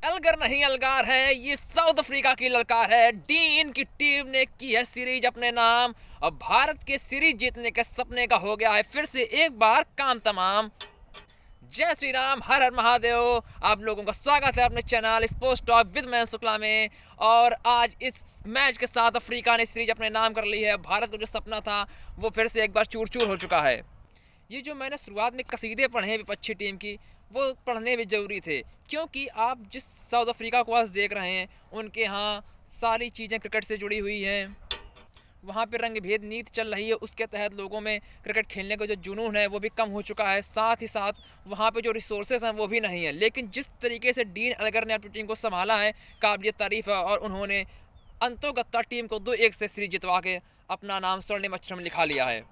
Elgar नहीं अलगार है, ये साउथ अफ्रीका की ललकार है। डीन की टीम ने की है सीरीज अपने नाम। अब भारत के सीरीज जीतने के सपने का हो गया है फिर से एक बार काम तमाम। जय श्री राम, हर हर महादेव। आप लोगों का स्वागत है अपने चैनल स्पोर्ट्स टॉक विद मैं शुक्ला में। और आज इस मैच के साथ अफ्रीका ने सीरीज अपने नाम कर ली है। भारत का जो सपना था वो फिर से एक बार चूर चूर हो चुका है। ये जो मैंने शुरुआत में कसीदे पढ़े हैं विपक्षी टीम की, वो पढ़ने भी ज़रूरी थे, क्योंकि आप जिस साउथ अफ्रीका को आज देख रहे हैं उनके यहाँ सारी चीज़ें क्रिकेट से जुड़ी हुई हैं। वहाँ पे रंग भेद नीति चल रही है, उसके तहत लोगों में क्रिकेट खेलने का जो जुनून है वो भी कम हो चुका है। साथ ही साथ वहाँ पे जो रिसोर्सेज हैं वो भी नहीं है। लेकिन जिस तरीके से डीन एल्गर ने अपनी टीम को संभाला है, काबिलियत तारीफ़ है। और उन्होंने अंतोगत्ता टीम को 2-1 से सीरीज जितवा के अपना नाम स्वर्णिम अक्षर में लिखा लिया है।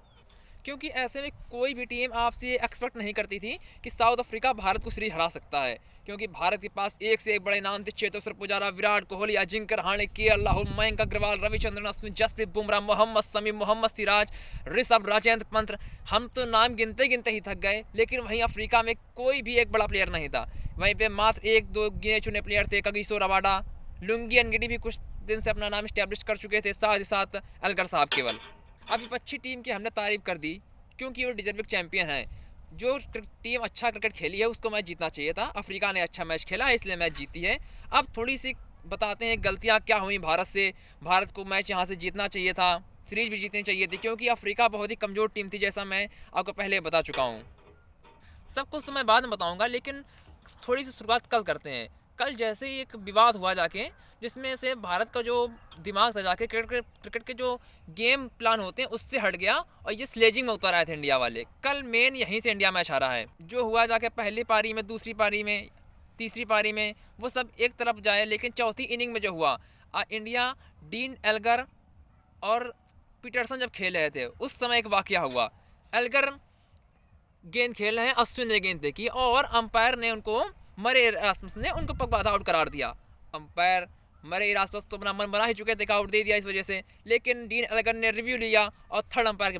क्योंकि ऐसे में कोई भी टीम आपसे एक्सपेक्ट नहीं करती थी कि साउथ अफ्रीका भारत को सीरीज हरा सकता है, क्योंकि भारत के पास एक से एक बड़े नाम थे। चेतेश्वर पुजारा, विराट कोहली, अजिंक्य रहाणे, केएल राहुल, मयंक अग्रवाल, रविचंद्रन अश्विन, जसप्रीत बुमराह, मोहम्मद शमी, मोहम्मद सिराज, ऋषभ, राजेंद्र पंत। हम तो नाम गिनते गिनते ही थक गए। लेकिन वहीं अफ्रीका में कोई भी एक बड़ा प्लेयर नहीं था। वहीं पर मात्र 1-2 गिने चुने प्लेयर थे। कगिसो रबाडा, लुंगी एनगिडी भी कुछ दिन से अपना नाम स्टैब्लिश कर चुके थे। साथ ही साथ एल्गर साहब केवल। अब विपक्षी टीम की हमने तारीफ कर दी क्योंकि वो डिजर्विंग चैंपियन है। जो टीम अच्छा क्रिकेट खेली है उसको मैच जीतना चाहिए था। अफ्रीका ने अच्छा मैच खेला है इसलिए मैच जीती है। अब थोड़ी सी बताते हैं गलतियां क्या हुई भारत से। भारत को मैच यहाँ से जीतना चाहिए था, सीरीज भी जीतनी चाहिए थी, क्योंकि अफ्रीका बहुत ही कमज़ोर टीम थी, जैसा मैं आपको पहले बता चुका हूँ। सब कुछ तो मैं बाद में बताऊँगा, लेकिन थोड़ी सी शुरुआत कल करते हैं। कल जैसे ही एक विवाद हुआ जाके, जिसमें से भारत का जो दिमाग था जाके क्रिकेट के जो गेम प्लान होते हैं उससे हट गया और ये स्लेजिंग में उतर आए थे इंडिया वाले। कल मेन यहीं से इंडिया मैच हारा है। जो हुआ जाके पहली पारी में, दूसरी पारी में, तीसरी पारी में, वो सब एक तरफ जाए। लेकिन चौथी इनिंग में जो हुआ, इंडिया, डीन एल्गर और पीटरसन जब खेल रहे थे उस समय एक वाकया हुआ। एल्गर गेंद खेल रहे हैं, अश्विन ने गेंद देखी और अंपायर ने उनको, मरे इरास्मस ने उनको पगबाधा आउट करार दिया। अंपायर मरे इरास्मस तो अपना मन बना ही चुके थे, आउट दे दिया इस वजह से। लेकिन डीन एल्गर ने रिव्यू लिया और थर्ड अंपायर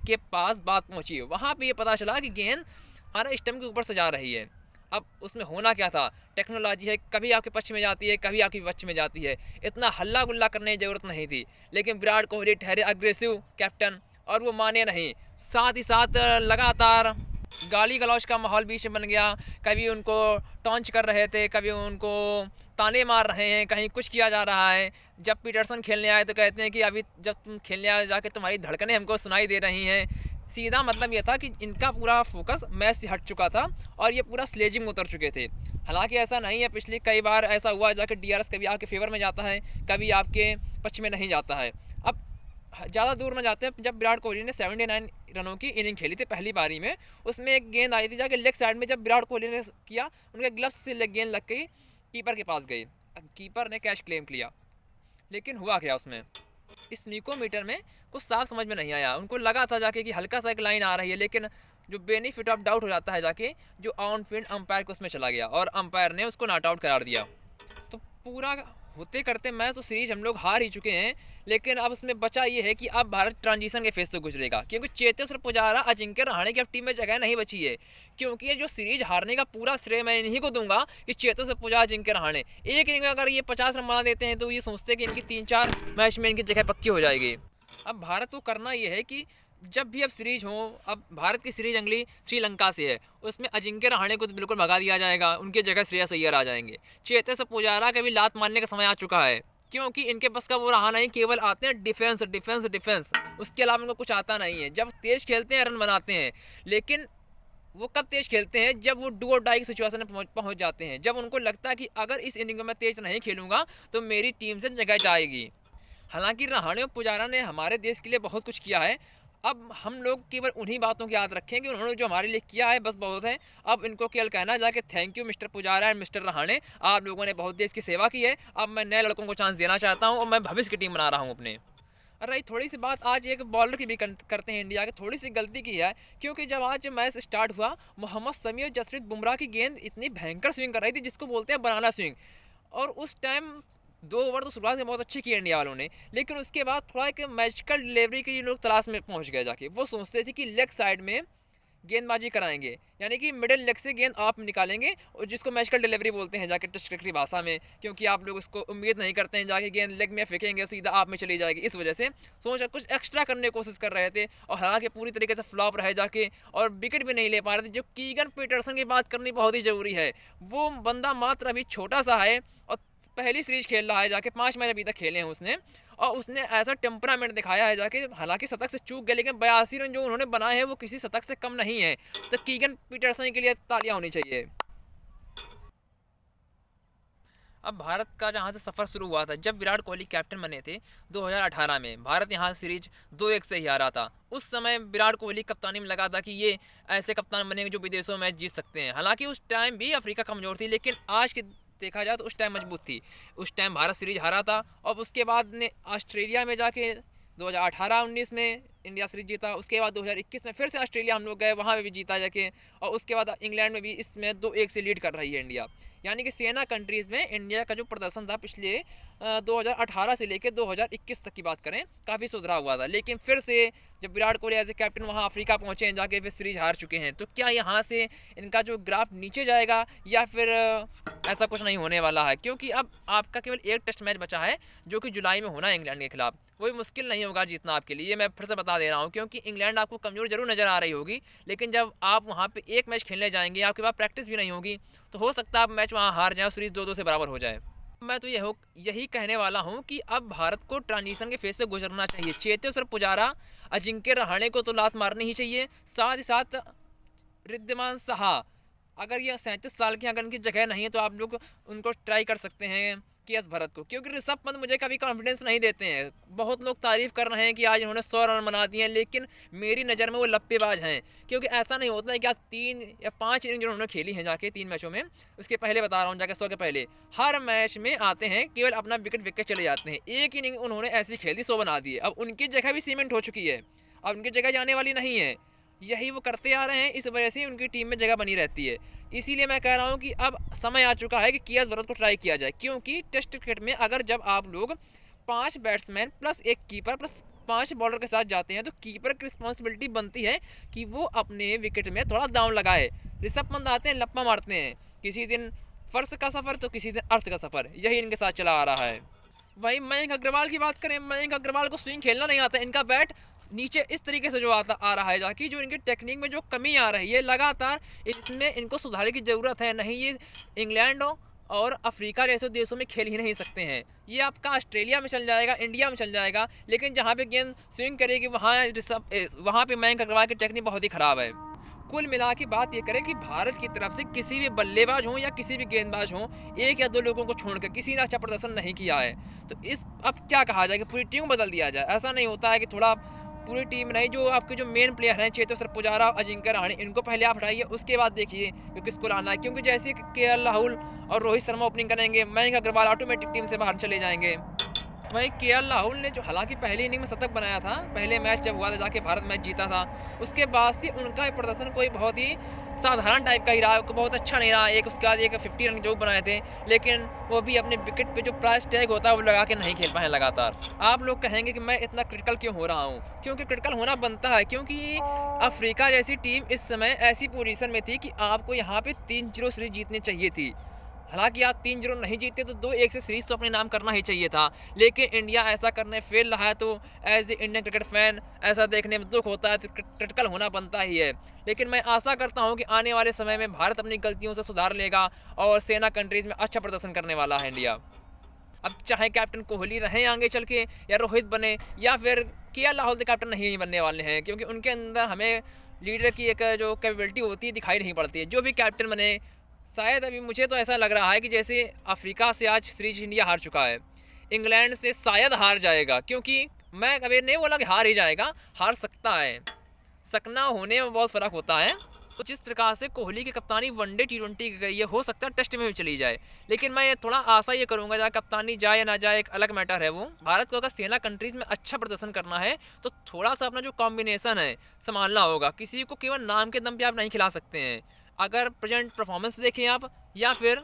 के पास बात पहुंची। वहाँ पे ये पता चला कि गेंद हमारा स्टंप के ऊपर से जा रही है। अब उसमें होना क्या था, टेक्नोलॉजी है, कभी आपके पक्ष में जाती है, कभी आपके विपक्ष में जाती है। इतना हल्ला गुल्ला करने की ज़रूरत नहीं थी। लेकिन विराट कोहली ठहरे अग्रेसिव कैप्टन और वो माने नहीं। साथ ही साथ लगातार गाली गलौज का माहौल बीच में बन गया। कभी उनको टॉन्च कर रहे थे, कभी उनको ताने मार रहे हैं, कहीं कुछ किया जा रहा है। जब पीटरसन खेलने आए तो कहते हैं कि अभी जब तुम खेलने आए जाके तुम्हारी धड़कनें हमको सुनाई दे रही हैं। सीधा मतलब ये था कि इनका पूरा फोकस मैच से हट चुका था और ये पूरा स्लेजिंग में उतर चुके थे। हालांकि ऐसा नहीं है, पिछले कई बार ऐसा हुआ जाके डीआरएस कभी आपके फेवर में जाता है, कभी आपके पक्ष में नहीं जाता है। अब ज़्यादा दूर न जाते हैं, जब विराट कोहली ने 79 रनों की इनिंग खेली थी पहली पारी में, उसमें एक गेंद आई थी जाके लेग साइड में। जब विराट कोहली ने किया, उनके ग्लव्स से गेंद लग गई, कीपर के पास गई। कीपर ने कैच क्लेम किया। लेकिन हुआ क्या उसमें, इस निकोमीटर में कुछ साफ समझ में नहीं आया। उनको लगा था जाके कि हल्का सा एक लाइन आ रही है, लेकिन जो बेनिफिट ऑफ डाउट हो जाता है जाके, जो ऑन फील्ड अंपायर को उसमें चला गया और अंपायर ने उसको नॉट आउट करार दिया। तो पूरा होते करते मैच तो सीरीज हम लोग हार ही चुके हैं। लेकिन अब उसमें बचा ये है कि अब भारत ट्रांजिशन के फेज से गुजरेगा, क्योंकि चेतेश्वर पुजारा, अजिंक्य रहाणे की अब टीम में जगह नहीं बची है। क्योंकि ये जो सीरीज हारने का पूरा श्रेय मैं इन्हीं को दूंगा कि चेतेश्वर पुजारा, अजिंक्य रहाणे एक इनिंग में अगर ये 50 रन बना देते हैं तो ये सोचते हैं कि इनकी 3-4 मैच में इनकी जगह पक्की हो जाएगी। अब भारत को करना ये है कि जब भी अब सीरीज हो, अब भारत की सीरीज अगली श्रीलंका से है, उसमें अजिंक्य रहाणे को तो बिल्कुल भगा दिया जाएगा, उनकी जगह श्रेयस अय्यर आ जाएंगे। चेतेश्वर पुजारा के भी लात मारने का समय आ चुका है, क्योंकि इनके पास का वो रहा नहीं, केवल आते हैं डिफेंस डिफेंस डिफेंस, उसके अलावा इनको कुछ आता नहीं है। जब तेज खेलते हैं रन बनाते हैं, लेकिन वो कब तेज खेलते हैं, जब वो डू और डाई की सिचुएशन में पहुंच जाते हैं, जब उनको लगता है कि अगर इस इनिंग में मैं तेज नहीं खेलूंगा तो मेरी टीम से जगह जाएगी। हालांकि रहाणे और पुजारा ने हमारे देश के लिए बहुत कुछ किया है। अब हम लोग केवल उन्हीं बातों की याद रखें कि उन्होंने जो हमारे लिए किया है, बस बहुत है। अब इनको केवल कहना जाके thank you mister Pujara and mister Rahane, आप लोगों ने बहुत देश की सेवा की है। अब मैं नए लड़कों को चांस देना चाहता हूं और मैं भविष्य की टीम बना रहा हूं अपने। अरे थोड़ी सी बात आज एक बॉलर की भी करते हैं। इंडिया की थोड़ी सी गलती की है, क्योंकि जब आज मैच स्टार्ट हुआ, मोहम्मद शमी और जसप्रीत बुमराह की गेंद इतनी भयंकर स्विंग कर रही थी जिसको बोलते हैं बनाना स्विंग। और उस टाइम 2 ओवर तो शुरुआत में बहुत अच्छी की इंडिया वालों ने, लेकिन उसके बाद थोड़ा एक मैजिकल डिलीवरी की लोग तलाश में पहुंच गए जाके। वो सोचते थे कि लेग साइड में गेंदबाजी कराएंगे, यानी कि मिडिल लेग से गेंद आप निकालेंगे और जिसको मैजिकल डिलीवरी बोलते हैं जाके टेस्ट क्रिकेट की भाषा में, क्योंकि आप लोग उसको उम्मीद नहीं करते हैं जाके गेंद लेग में फेंकेंगे सीधा आप में चली जाएगी। इस वजह से सोच कुछ एक्स्ट्रा करने की कोशिश कर रहे थे और हालांकि पूरी तरीके से फ्लॉप रहे जाके और विकेट भी नहीं ले पा रहे थे। जो कीगन पीटरसन की बात करनी बहुत ही ज़रूरी है, वो बंदा मात्र अभी छोटा सा है और पहली सीरीज खेल रहा है जाके, 5 मैच अभी तक खेले हैं उसने, और उसने ऐसा टेम्परामेंट दिखाया है जाके, हालांकि शतक से चूक गया लेकिन 82 रन जो उन्होंने बनाए हैं वो किसी शतक से कम नहीं है। तो कीगन पीटरसन के लिए तालियां होनी चाहिए। अब भारत का जहाँ से सफ़र शुरू हुआ था, जब विराट कोहली कैप्टन बने थे 2018 में, भारत यहाँ सीरीज 2-1 से ही हारा था। उस समय विराट कोहली कप्तानी में लगा था कि ये ऐसे कप्तान बनेंगे जो विदेशों में जीत सकते हैं। हालांकि उस टाइम भी अफ्रीका कमज़ोर थी, लेकिन आज के देखा जाए तो उस टाइम मजबूत थी। उस टाइम भारत सीरीज हारा था और उसके बाद ने ऑस्ट्रेलिया में जाके 2018-19 में इंडिया सीरीज जीता। उसके बाद 2021 में फिर से ऑस्ट्रेलिया हम लोग गए, वहाँ पे भी जीता जाके, और उसके बाद इंग्लैंड में भी इसमें 2-1 से लीड कर रही है इंडिया। यानी कि सेना कंट्रीज़ में इंडिया का जो प्रदर्शन था पिछले 2018 से लेकर 2021 तक की बात करें, काफ़ी सुधरा हुआ था। लेकिन फिर से जब Virat Kohli as a captain वहाँ अफ्रीका पहुँचे हैं जाके, फिर सीरीज हार चुके हैं, तो क्या यहाँ से इनका जो ग्राफ नीचे जाएगा या फिर ऐसा कुछ नहीं होने वाला है? क्योंकि अब आपका केवल एक टेस्ट मैच बचा है जो कि जुलाई में होना है इंग्लैंड के खिलाफ। वही मुश्किल नहीं होगा जीतना आपके लिए, मैं फिर से बता दे रहा हूँ, क्योंकि इंग्लैंड आपको कमज़ोर जरूर नज़र आ रही होगी, लेकिन जब आप वहाँ पे एक मैच खेलने जाएंगे, आपके पास प्रैक्टिस भी नहीं होगी, तो हो सकता है आप मैच वहाँ हार जाए और सीरीज़ 2-2 से बराबर हो जाए। मैं तो यही कहने वाला हूँ कि अब भारत को ट्रांजिशन के फेज से गुजरना चाहिए। चेतेश्वर पुजारा, अजिंक्य रहाणे को तो लात मारनी ही चाहिए, साथ ही साथ रिद्धिमान साहा, अगर ये 37 साल की अगर उनकी जगह नहीं है तो आप लोग उनको ट्राई कर सकते हैं के.एस. भरत को, क्योंकि ऋषभ पंत मुझे कभी कॉन्फिडेंस नहीं देते हैं। बहुत लोग तारीफ कर रहे हैं कि आज इन्होंने 100 रन बना दिए हैं, लेकिन मेरी नज़र में वो लप्पेबाज हैं, क्योंकि ऐसा नहीं होता है कि आज 3 या 5 इनिंग जो उन्होंने खेली हैं जाके 3 मैचों में, उसके पहले बता रहा हूँ जाके 100 के पहले, हर मैच में आते हैं केवल अपना विकेट चले जाते हैं। एक इनिंग उन्होंने ऐसी खेल दी 100 बना दिए। अब उनकी जगह भी सीमेंट हो चुकी है, अब उनकी जगह जाने वाली नहीं है, यही वो करते आ रहे हैं, इस वजह से उनकी टीम में जगह बनी रहती है। इसीलिए मैं कह रहा हूँ कि अब समय आ चुका है कि के.एस. भरत को ट्राई किया जाए, क्योंकि टेस्ट क्रिकेट में अगर जब आप लोग 5 batsman plus 1 keeper plus 5 bowler के साथ जाते हैं, तो कीपर की रिस्पॉन्सिबिलिटी बनती है कि वो अपने विकेट में थोड़ा दांव लगाए। ऋषभ पंत आते हैं, लप्पा मारते हैं, किसी दिन फर्श का सफ़र तो किसी दिन अर्श का सफ़र, यही इनके साथ चला आ रहा है। वहीं मयंक अग्रवाल की बात करें, मयंक अग्रवाल को स्विंग खेलना नहीं आता, इनका बैट नीचे इस तरीके से जो आ रहा है जाकि जो इनकी टेक्निक में जो कमी आ रही है लगातार, इसमें इनको सुधार की ज़रूरत है। नहीं ये इंग्लैंड और अफ्रीका जैसे देशों में खेल ही नहीं सकते हैं, ये आपका ऑस्ट्रेलिया में चल जाएगा, इंडिया में चल जाएगा, लेकिन जहाँ पे गेंद स्विंग करेगी वहाँ पे मयंक अग्रवाल की टेक्निक बहुत ही ख़राब है। कुल मिला के बात ये करें कि भारत की तरफ से किसी भी बल्लेबाज हो या किसी भी गेंदबाज हो, 1 या 2 लोगों को छोड़कर किसी ने अच्छा प्रदर्शन नहीं किया है। तो अब क्या कहा जाए कि पूरी टीम बदल दिया जाए? ऐसा नहीं होता है कि थोड़ा पूरी टीम नहीं, जो आपके जो मेन प्लेयर हैं चेतेश्वर पुजारा, अजिंक्य रहाणे, इनको पहले आप हटाइए, उसके बाद देखिए कि किसको लाना है, क्योंकि जैसे के.एल. राहुल और रोहित शर्मा ओपनिंग करेंगे, मयंक अग्रवाल ऑटोमेटिक टीम से बाहर चले जाएंगे। वहीं के.एल. राहुल ने जो हालांकि पहली इनिंग में शतक बनाया था, पहले मैच जब हुआ था जाके भारत मैच जीता था, उसके बाद से उनका प्रदर्शन कोई बहुत ही साधारण टाइप का ही रहा, बहुत अच्छा नहीं रहा। उसके बाद 50 रन जो बनाए थे, लेकिन वो भी अपने विकेट पे जो प्राइस टैग होता है वो लगा के नहीं खेल पाए लगातार। आप लोग कहेंगे कि मैं इतना क्रिटिकल क्यों हो रहा हूँ, क्योंकि क्रिटिकल होना बनता है, क्योंकि अफ्रीका जैसी टीम इस समय ऐसी पोजीशन में थी कि आपको यहाँ पे 3-0 सीरीज जीतनी चाहिए थी। हालांकि आप 3-0 नहीं जीते तो 2-1 से सीरीज तो अपने नाम करना ही चाहिए था, लेकिन इंडिया ऐसा करने फेल रहा है। तो as a Indian cricket fan ऐसा देखने में दुख होता है, तो क्रिटिकल होना बनता ही है। लेकिन मैं आशा करता हूं कि आने वाले समय में भारत अपनी गलतियों से सुधार लेगा और सेना कंट्रीज़ में अच्छा प्रदर्शन करने वाला है इंडिया। अब चाहे कैप्टन कोहली रहें आगे चल के, या रोहित बने, या फिर के.एल. राहुल तो कैप्टन नहीं बनने वाले हैं, क्योंकि उनके अंदर हमें लीडर की एक जो कैपेबिलिटी होती है दिखाई नहीं पड़ती है। जो भी कैप्टन बने, शायद अभी मुझे तो ऐसा लग रहा है कि जैसे अफ्रीका से आज सीरीज इंडिया हार चुका है, इंग्लैंड से शायद हार जाएगा, क्योंकि मैं कभी नहीं बोला कि हार ही जाएगा, हार सकता है, सकना होने में बहुत फ़र्क होता है। तो जिस प्रकार से कोहली की कप्तानी वनडे T20 की गई है, हो सकता है टेस्ट में भी चली जाए, लेकिन मैं थोड़ा आशा ये करूंगा जहाँ कप्तानी जाए या ना जाए एक अलग मैटर है। वो भारत को अगर सेना कंट्रीज़ में अच्छा प्रदर्शन करना है तो थोड़ा सा अपना जो कॉम्बिनेशन है संभालना होगा, किसी को केवल नाम के दम पे आप नहीं खिला सकते हैं। अगर प्रेजेंट परफॉर्मेंस देखें आप, या फिर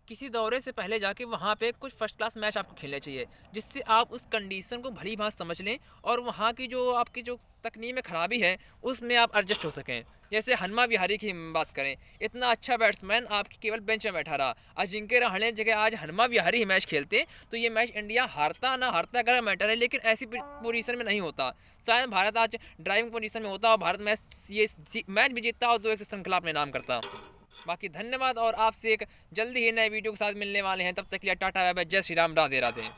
किसी दौरे से पहले जाके वहाँ पे कुछ फर्स्ट क्लास मैच आपको खेलने चाहिए, जिससे आप उस कंडीशन को भली भांति समझ लें और वहाँ की जो आपकी जो तकनीक में खराबी है उसमें आप एडजस्ट हो सकें। जैसे हनुमा विहारी की बात करें, इतना अच्छा बैट्समैन आपकी केवल बेंच में बैठा रहा, अजिंक्य रहाणे जगह आज हनुमा विहारी ही मैच खेलते तो ये मैच इंडिया हारता ना हारता अगर मैटर है, लेकिन ऐसी पोजीशन में नहीं होता। शायद भारत आज ड्राइविंग पोजीशन में होता और भारत मैच भी जीतता और 2-1 से श्रृंखला अपने नाम करता। बाकी धन्यवाद और आपसे एक जल्दी ही नए वीडियो के साथ मिलने वाले हैं, तब तक के लिए टाटा बाय बाय, जय श्री राम, राधे राधे।